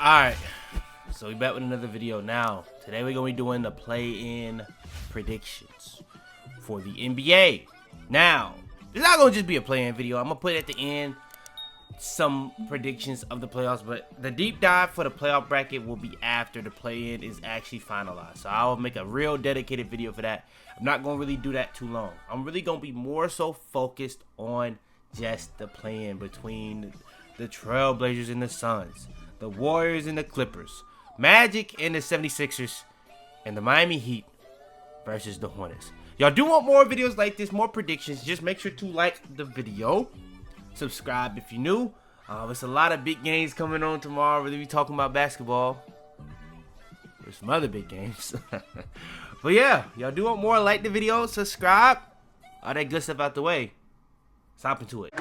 Alright, so we back with another video now. Today we're going to be doing the play-in predictions for the NBA. Now, it's not going to just be a play-in video. I'm going to put at the end some predictions of the playoffs, but the deep dive for the playoff bracket will be after the play-in is actually finalized. So I'll make a real dedicated video for that. I'm not going to really do that too long. I'm really going to be more so focused on just the play-in between the Trailblazers and the Suns, the Warriors and the Clippers, Magic and the 76ers, and the Miami Heat versus the Hornets. Y'all do want more videos like this, more predictions. Just make sure to like the video. Subscribe if you're new. There's a lot of big games coming on tomorrow. We'll be talking about basketball. There's some other big games. But yeah, y'all do want more, like the video, subscribe. All that good stuff out the way. Let's hop into it.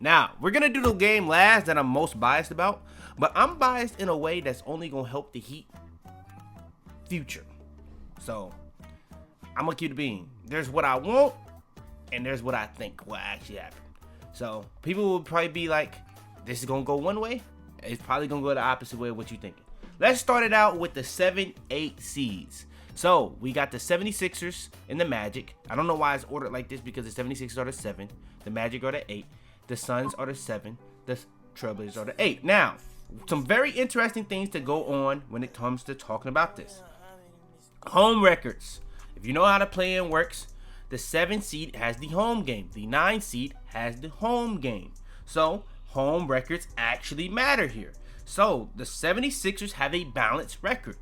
Now, we're going to do the game last that I'm most biased about, but I'm biased in a way that's only going to help the Heat future. So, I'm going to keep it being. There's what I want, and there's what I think will actually happen. So, people will probably be like, this is going to go one way. It's probably going to go the opposite way of what you're thinking. Let's start it out with the 7-8 seeds. So, we got the 76ers and the Magic. I don't know why it's ordered like this because the 76ers are the 7, the Magic are the 8. The Suns are the 7. The Trailblazers are the 8. Now, some very interesting things to go on when it comes to talking about this. Home records. If you know how the play-in works, the 7 seed has the home game. The 9 seed has the home game. So, home records actually matter here. So, the 76ers have a balanced record.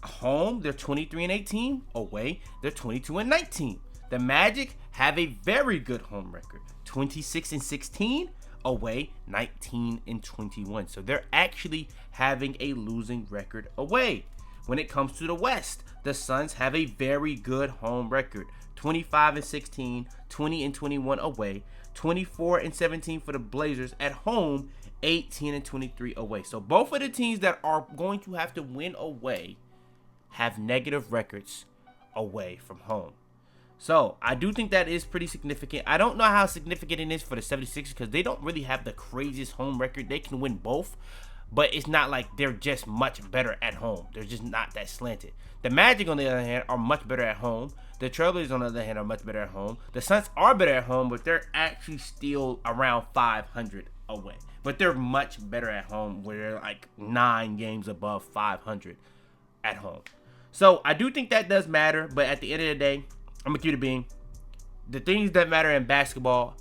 Home, they're 23-18. Away, they're 22-19. The Magic have a very good home record. 26-16, away 19-21. So they're actually having a losing record away. When it comes to the West, the Suns have a very good home record. 25-16, 20-21 away, 24-17 for the Blazers at home, 18-23 away. So both of the teams that are going to have to win away have negative records away from home. So, I do think that is pretty significant. I don't know how significant it is for the 76ers because they don't really have the craziest home record. They can win both, but it's not like they're just much better at home. They're just not that slanted. The Magic, on the other hand, are much better at home. The Trailblazers, on the other hand, are much better at home. The Suns are better at home, but they're actually still around 500 away. But they're much better at home, where they're like 9 games above 500 at home. So, I do think that does matter, but at the end of the day, I'm going to keep it being. The things that matter in basketball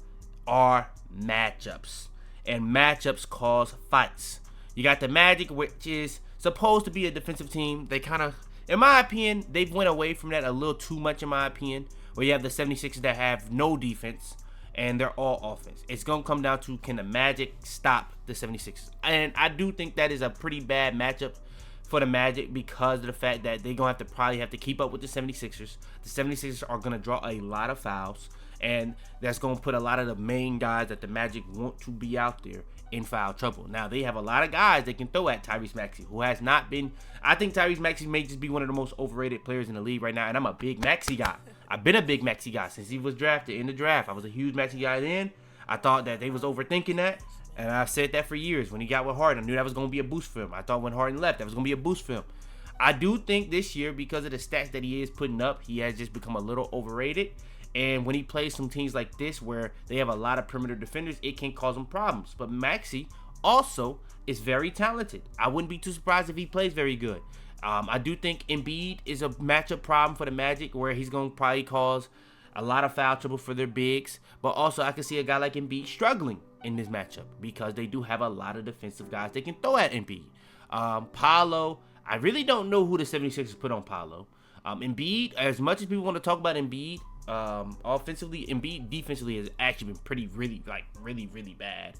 are matchups. And matchups cause fights. You got the Magic, which is supposed to be a defensive team. They kind of, in my opinion, they've went away from that a little too much, in my opinion. Where you have the 76ers that have no defense. And they're all offense. It's going to come down to, can the Magic stop the 76ers? And I do think that is a pretty bad matchup for the Magic because of the fact that they're going to probably have to keep up with the 76ers. The 76ers are going to draw a lot of fouls, and that's going to put a lot of the main guys that the Magic want to be out there in foul trouble. Now, they have a lot of guys they can throw at Tyrese Maxey, who has not been, I think Tyrese Maxey may just be one of the most overrated players in the league right now, and I'm a big Maxey guy. I've been a big Maxey guy since he was drafted in the draft. I was a huge Maxey guy then. I thought that they was overthinking that. And I've said that for years. When he got with Harden, I knew that was going to be a boost for him. I thought when Harden left, that was going to be a boost for him. I do think this year, because of the stats that he is putting up, he has just become a little overrated. And when he plays some teams like this, where they have a lot of perimeter defenders, it can cause him problems. But Maxey also is very talented. I wouldn't be too surprised if he plays very good. I do think Embiid is a matchup problem for the Magic, where he's going to probably cause a lot of foul trouble for their bigs. But also, I can see a guy like Embiid struggling in this matchup because they do have a lot of defensive guys they can throw at Embiid. Paolo, I really don't know who the 76ers put on Paolo. Embiid, as much as people want to talk about Embiid offensively, Embiid defensively has actually been really bad.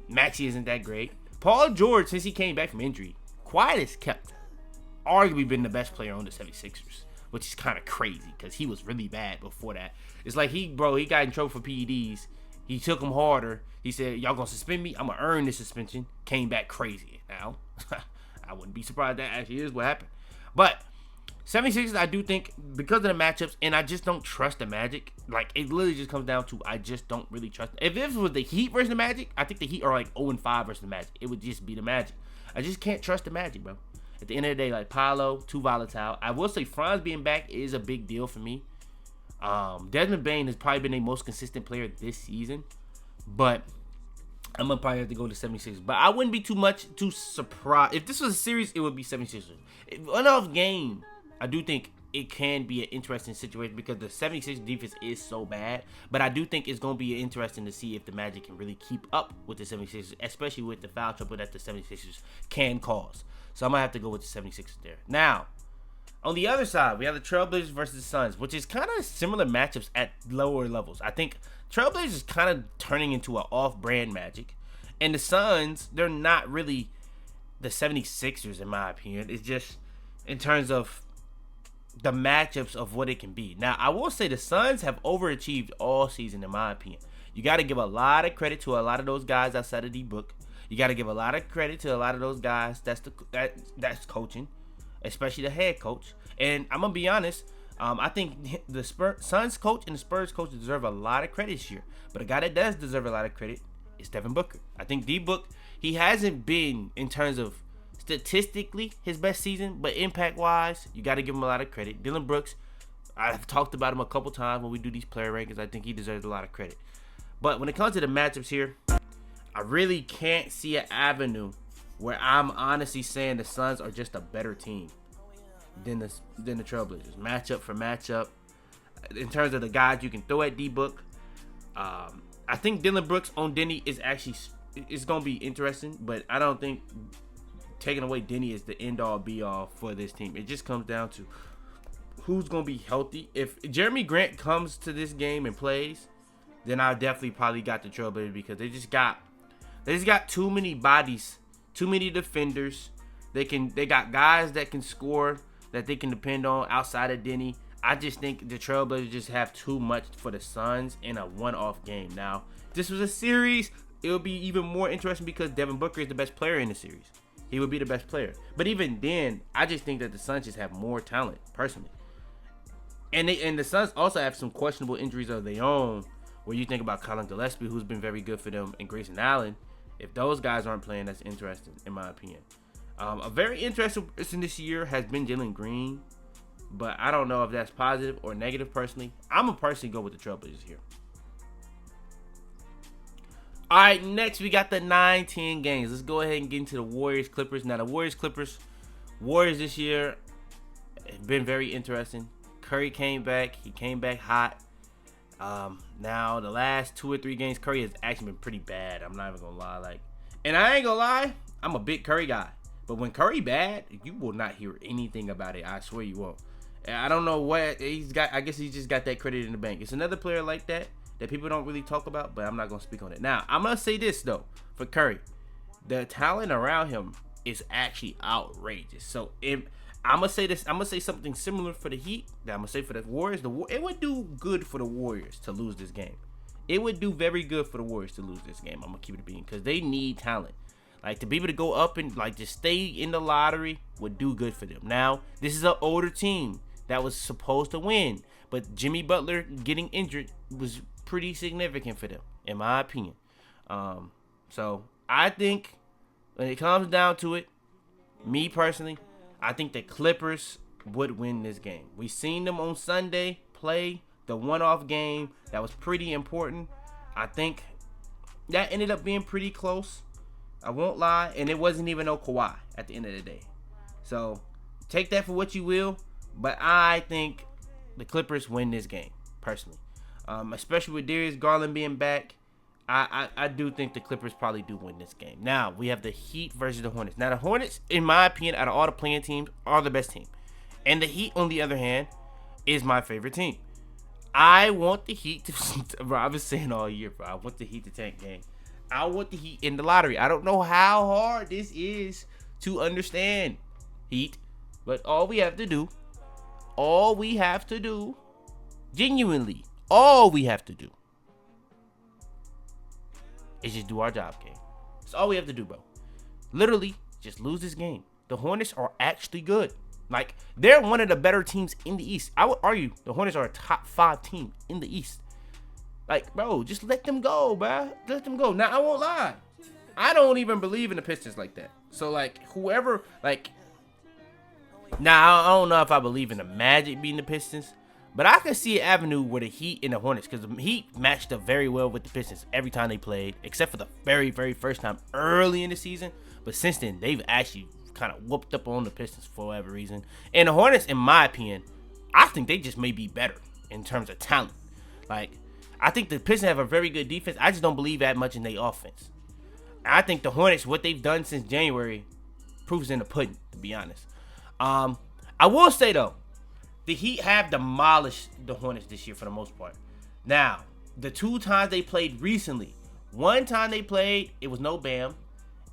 Maxey isn't that great. Paul George, since he came back from injury, quiet as kept, arguably been the best player on the 76ers, which is kind of crazy because he was really bad before that. It's like he got in trouble for PEDs. He took him harder. He said, y'all gonna suspend me? I'm gonna earn this suspension. Came back crazy. Now, I wouldn't be surprised that actually is what happened. But 76ers, I do think, because of the matchups, and I just don't trust the Magic. Like, it literally just comes down to I just don't really trust. If this was the Heat versus the Magic, I think the Heat are like 0-5 versus the Magic. It would just be the Magic. I just can't trust the Magic, bro. At the end of the day, like, Paolo, too volatile. I will say Franz being back is a big deal for me. Desmond Bane has probably been the most consistent player this season, but I'm going to probably have to go to 76ers. But I wouldn't be too surprised. If this was a series, it would be 76ers. One-off game, I do think it can be an interesting situation because the 76ers defense is so bad. But I do think it's going to be interesting to see if the Magic can really keep up with the 76ers, especially with the foul trouble that the 76ers can cause. So I'm going to have to go with the 76ers there. Now, on the other side, we have the Trailblazers versus the Suns, which is kind of similar matchups at lower levels. I think Trailblazers is kind of turning into an off-brand Magic. And the Suns, they're not really the 76ers, in my opinion. It's just in terms of the matchups of what it can be. Now, I will say the Suns have overachieved all season, in my opinion. You got to give a lot of credit to a lot of those guys outside of D-Book. You got to give a lot of credit to a lot of those guys that's coaching, especially the head coach. And I'm going to be honest, I think the Suns coach and the Spurs coach deserve a lot of credit this year. But a guy that does deserve a lot of credit is Devin Booker. I think D-Book, he hasn't been, in terms of statistically, his best season, but impact-wise, you got to give him a lot of credit. Dylan Brooks, I've talked about him a couple times when we do these player rankings. I think he deserves a lot of credit. But when it comes to the matchups here, I really can't see an avenue where I'm honestly saying the Suns are just a better team than the Trailblazers. Matchup for matchup. In terms of the guys you can throw at D-Book, I think Dylan Brooks on Denny is actually it's going to be interesting, but I don't think taking away Denny is the end-all, be-all for this team. It just comes down to who's going to be healthy. If Jeremy Grant comes to this game and plays, then I definitely probably got the Trailblazers because they just got too many bodies, too many defenders. They got guys that can score that they can depend on outside of Denny. I just think the Trailblazers just have too much for the Suns in a one-off game. Now, if this was a series, it would be even more interesting because Devin Booker is the best player in the series. He would be the best player. But even then, I just think that the Suns just have more talent, personally. And the Suns also have some questionable injuries of their own, where you think about Colin Gillespie, who's been very good for them, and Grayson Allen. If those guys aren't playing, that's interesting, in my opinion. A very interesting person this year has been Jalen Green, but I don't know if that's positive or negative, personally. I'm going to personally go with the Trailblazers here. All right, next we got the 9-10 games. Let's go ahead and get into the Warriors-Clippers. Now, the Warriors this year have been very interesting. Curry came back. He came back hot. Now, the last 2 or 3 games, Curry has actually been pretty bad. I'm not even going to lie. And I ain't going to lie, I'm a big Curry guy. But when Curry bad, you will not hear anything about it. I swear you won't. I don't know what he's got. I guess he just got that credit in the bank. It's another player like that people don't really talk about, but I'm not going to speak on it. Now, I'm going to say this, though, for Curry. The talent around him is actually outrageous. So, I'm going to say this. I'm going to say something similar for the Heat that I'm going to say for the Warriors. It would do good for the Warriors to lose this game. It would do very good for the Warriors to lose this game. I'm going to keep it being because they need talent. Like, to be able to go up and, just stay in the lottery would do good for them. Now, this is an older team that was supposed to win. But Jimmy Butler getting injured was pretty significant for them, in my opinion. So, I think when it comes down to it, me personally, I think the Clippers would win this game. We seen them on Sunday play the one-off game that was pretty important. I think that ended up being pretty close. I won't lie, and it wasn't even no Kawhi at the end of the day. So, take that for what you will, but I think the Clippers win this game, personally. Especially with Darius Garland being back, I do think the Clippers probably do win this game. Now, we have the Heat versus the Hornets. Now, the Hornets, in my opinion, out of all the playing teams, are the best team. And the Heat, on the other hand, is my favorite team. I want the Heat to... bro, I've been saying all year, bro. I want the Heat to tank game. I want the Heat in the lottery. I don't know how hard this is to understand, Heat. But all we have to do, genuinely, all we have to do is just do our job, game. That's all we have to do, bro. Literally, just lose this game. The Hornets are actually good. Like, they're one of the better teams in the East. I would argue the Hornets are a top 5 team in the East. Like, bro, just let them go, bro. Let them go. Now, I won't lie. I don't even believe in the Pistons like that. So, like, whoever, like, now, I don't know if I believe in the Magic beating the Pistons, but I can see an avenue where the Heat and the Hornets, because the Heat matched up very well with the Pistons every time they played, except for the very, very first time early in the season. But since then, they've actually kind of whooped up on the Pistons for whatever reason. And the Hornets, in my opinion, I think they just may be better in terms of talent. Like, I think the Pistons have a very good defense. I just don't believe that much in their offense. I think the Hornets, what they've done since January, proves in the pudding, to be honest. I will say, though, the Heat have demolished the Hornets this year for the most part. Now, the 2 times they played recently, one time they played, it was no Bam,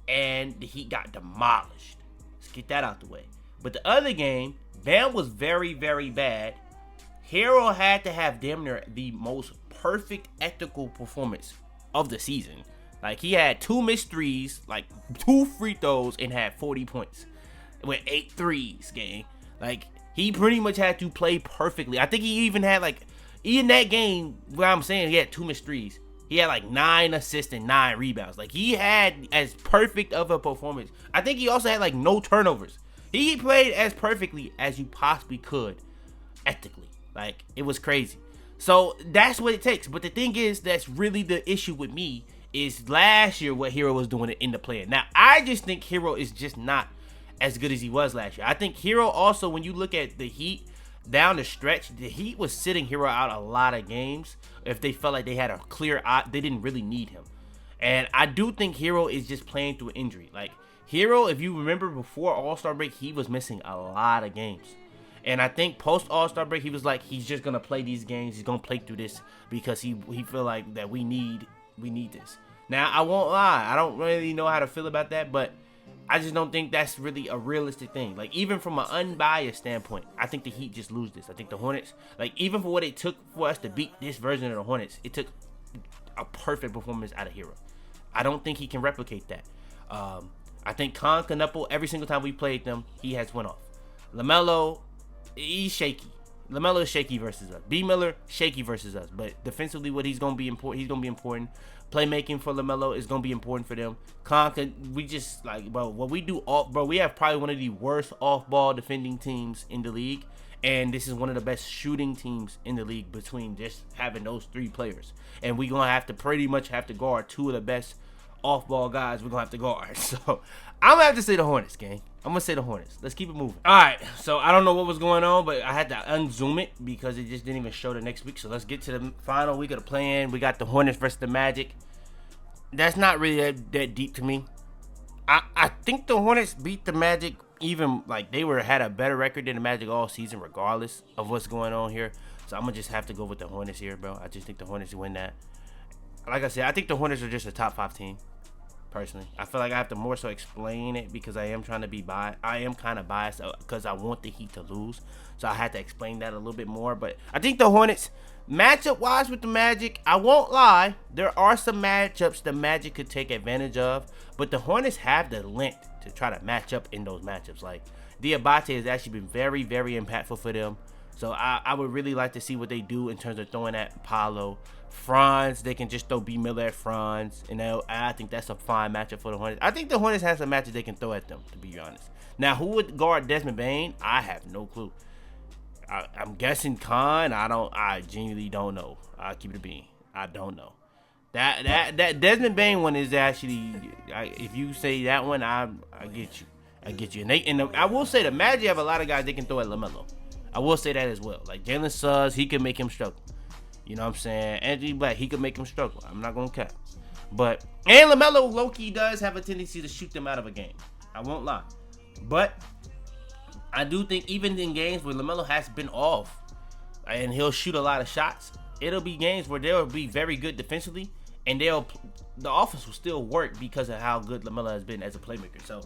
and the Heat got demolished. Let's get that out the way. But the other game, Bam was very, very bad. Hero had to have damn near the most perfect ethical performance of the season. Like, he had 2 missed threes, like 2 free throws, and had 40 points with 8 threes, gang. Like, he pretty much had to play perfectly. I think he even had, like, in that game, what I'm saying, he had 2 missed threes. He had, like, 9 assists and 9 rebounds. Like, he had as perfect of a performance. I think he also had, like, no turnovers. He played as perfectly as you possibly could, ethically. Like, it was crazy. So, that's what it takes. But the thing is, that's really the issue with me, is last year what Hero was doing in the play. Now, I just think Hero is just not as good as he was last year. I think Hero also, when you look at the Heat down the stretch, the Heat was sitting Hero out a lot of games if they felt like they had a clear eye. They didn't really need him. And I do think Hero is just playing through injury. Like, Hero, if you remember before All-Star break, he was missing a lot of games. And I think post All-Star break, he was like, he's just going to play these games. He's going to play through this because he feel like that we need this. Now, I won't lie. I don't really know how to feel about that, but I just don't think that's really a realistic thing. Like, even from an unbiased standpoint, I think the Heat just lose this. I think the Hornets, like, even for what it took for us to beat this version of the Hornets, it took a perfect performance out of Hero. I don't think he can replicate that. I think Knuckle, every single time we played them, he has went off. LaMelo, he's shaky. LaMelo is shaky versus us. B. Miller, shaky versus us. But defensively, what he's going to be important. He's going to be important. Playmaking for LaMelo is going to be important for them. We just, like, bro, what we do, we have probably one of the worst off-ball defending teams in the league. And this is one of the best shooting teams in the league between just having those 3 players. And we're going to have to pretty much have to guard 2 of the best off-ball guys we're going to have to guard. So, I'm going to have to say the Hornets, gang. I'm going to say the Hornets. Let's keep it moving. All right, so I don't know what was going on, but I had to unzoom it because it just didn't even show the next week. So, let's get to the final week of the play-in. We got the Hornets versus the Magic. That's not really that deep to me. I think the Hornets beat the Magic even, like, they had a better record than the Magic all season regardless of what's going on here. So, I'm going to just have to go with the Hornets here, bro. I just think the Hornets win that. Like I said, I think the Hornets are just a top 5 team. Personally, I feel like I have to more so explain it because I am trying to be biased. I am kind of biased because I want the Heat to lose, so I had to explain that a little bit more. But I think the Hornets, matchup wise with the Magic, I won't lie, there are some matchups the Magic could take advantage of, but the Hornets have the length to try to match up in those matchups. Like, Dybantsa has actually been very, very impactful for them. So I would really like to see what they do in terms of throwing at Paolo. Franz, they can just throw B. Miller at Franz. And I think that's a fine matchup for the Hornets. I think the Hornets has some matches they can throw at them, to be honest. Now, who would guard Desmond Bane? I have no clue. I'm guessing Khan. I genuinely don't know. I'll keep it a bean. I don't know. That Desmond Bane one is actually, if you say that one, I get you. I get you. And I will say the Magic have a lot of guys they can throw at LaMelo. I will say that as well. Like Jalen Suggs, he can make him struggle. You know what I'm saying? Anthony Black, he could make him struggle. I'm not going to cap. And LaMelo low-key does have a tendency to shoot them out of a game. I won't lie. But I do think even in games where LaMelo has been off and he'll shoot a lot of shots, it'll be games where they'll be very good defensively and the offense will still work because of how good LaMelo has been as a playmaker. So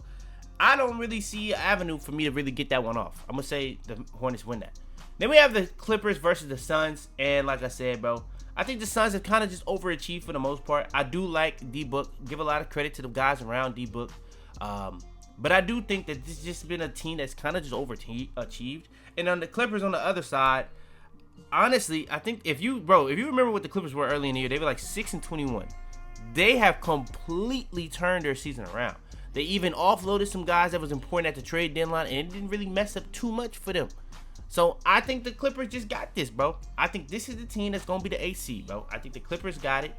I don't really see an avenue for me to really get that one off. I'm going to say the Hornets win that. Then we have the Clippers versus the Suns. And like I said, bro, I think the Suns have kind of just overachieved for the most part. I do like D-Book. Give a lot of credit to the guys around D-Book. But I do think that this has just been a team that's kind of just overachieved. And on the Clippers on the other side, honestly, I think if you remember what the Clippers were early in the year, they were like 6-21. They have completely turned their season around. They even offloaded some guys that was important at the trade deadline, and it didn't really mess up too much for them. So I think the Clippers just got this, bro. I think this is the team that's going to be the AC, bro. I think the Clippers got it.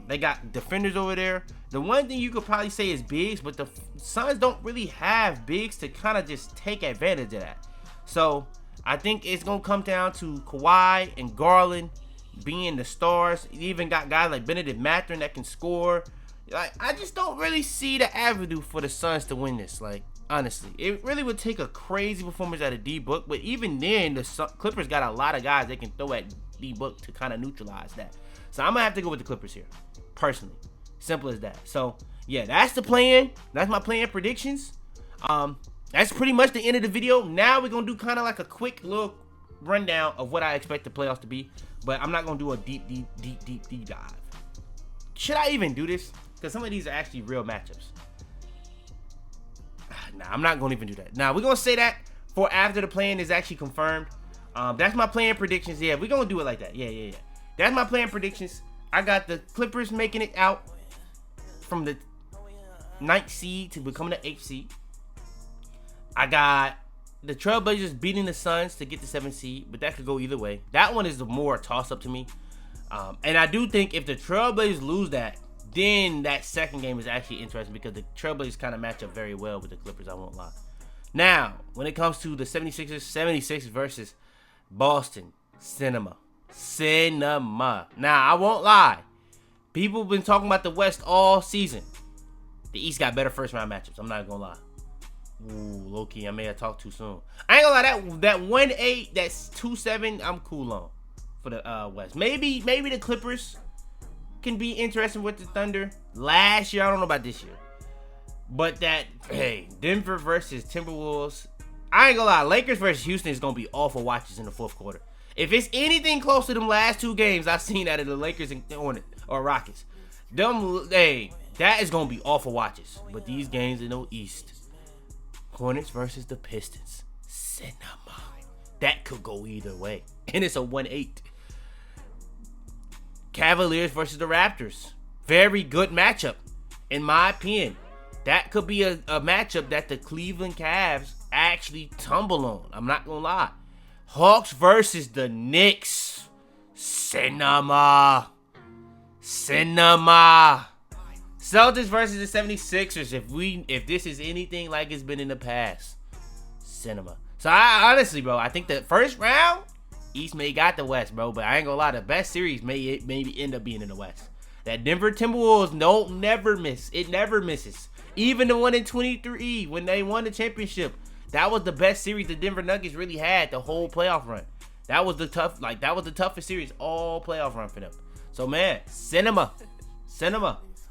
They got defenders over there. The one thing you could probably say is bigs, but the Suns don't really have bigs to kind of just take advantage of that. So I think it's going to come down to Kawhi and Garland being the stars. You even got guys like Benedict Mathurin that can score. Like, I just don't really see the avenue for the Suns to win this. Like, honestly, it really would take a crazy performance out of D-Book. But even then, the Clippers got a lot of guys they can throw at D-Book to kind of neutralize that. So I'm going to have to go with the Clippers here, personally. Simple as that. So, yeah, that's the plan. That's my plan predictions. That's pretty much the end of the video. Now we're going to do kind of like a quick little rundown of what I expect the playoffs to be. But I'm not going to do a deep dive. Should I even do this? Because some of these are actually real matchups. Nah, I'm not going to even do that. Now, we're going to say that for after the plan is actually confirmed. That's my plan predictions. Yeah, we're going to do it like that. Yeah. That's my plan predictions. I got the Clippers making it out from the 9th seed to becoming the 8th seed. I got the Trailblazers beating the Suns to get the 7th seed, but that could go either way. That one is the more toss-up to me. And I do think if the Trailblazers lose that, then that second game is actually interesting because the Trailblazers kind of match up very well with the Clippers, I won't lie. Now, when it comes to the 76ers versus Boston, cinema. Now, I won't lie. People have been talking about the West all season. The East got better first-round matchups. I'm not going to lie. Ooh, low-key, I may have talked too soon. I ain't going to lie. That 1-8, that's 2-7, I'm cool on for the West. Maybe the Clippers can be interesting with the Thunder. Last year, I don't know about this year. But Denver versus Timberwolves. I ain't gonna lie, Lakers versus Houston is gonna be awful watches in the fourth quarter. If it's anything close to them last two games I've seen out of the Lakers and Hornets or Rockets, that is gonna be awful watches. But these games in the East, Hornets versus the Pistons, cinema. That could go either way, and it's a 1-8. Cavaliers versus the Raptors. Very good matchup, in my opinion. That could be a matchup that the Cleveland Cavs actually tumble on. I'm not going to lie. Hawks versus the Knicks. Cinema. Celtics versus the 76ers. If this is anything like it's been in the past. Cinema. So, I honestly, bro, I think the first round, East may got the West, bro, but I ain't gonna lie, the best series may end up being in the West. That Denver Timberwolves never miss. It never misses. Even the one in 23 when they won the championship, that was the best series the Denver Nuggets really had the whole playoff run. That was the toughest series all playoff run for them. So man, cinema.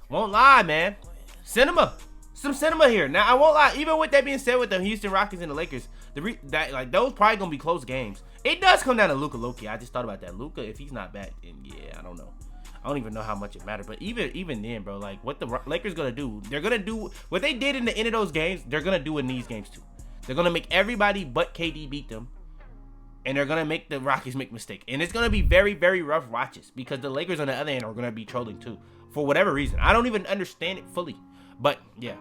Won't lie, man. Some cinema here. Now I won't lie. Even with that being said, with the Houston Rockets and the Lakers, those probably gonna be close games. It does come down to Luka low-key. I just thought about that. Luka, if he's not back, then yeah, I don't know. I don't even know how much it mattered. But even then, bro, like what the Lakers gonna do? They're gonna do what they did in the end of those games. They're gonna do in these games too. They're gonna make everybody but KD beat them, and they're gonna make the Rockets make mistakes. And it's gonna be very, very rough watches because the Lakers on the other end are gonna be trolling too for whatever reason. I don't even understand it fully. But yeah,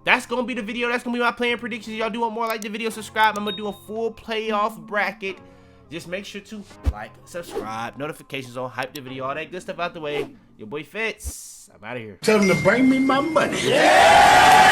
that's gonna be the video. That's gonna be my playing predictions. Y'all do want more, like the video, subscribe. I'm gonna do a full playoff bracket. Just make sure to like, subscribe, notifications on, hype the video, all that good stuff out the way. Your boy Fitz. I'm out of here. Tell them to bring me my money. Yeah!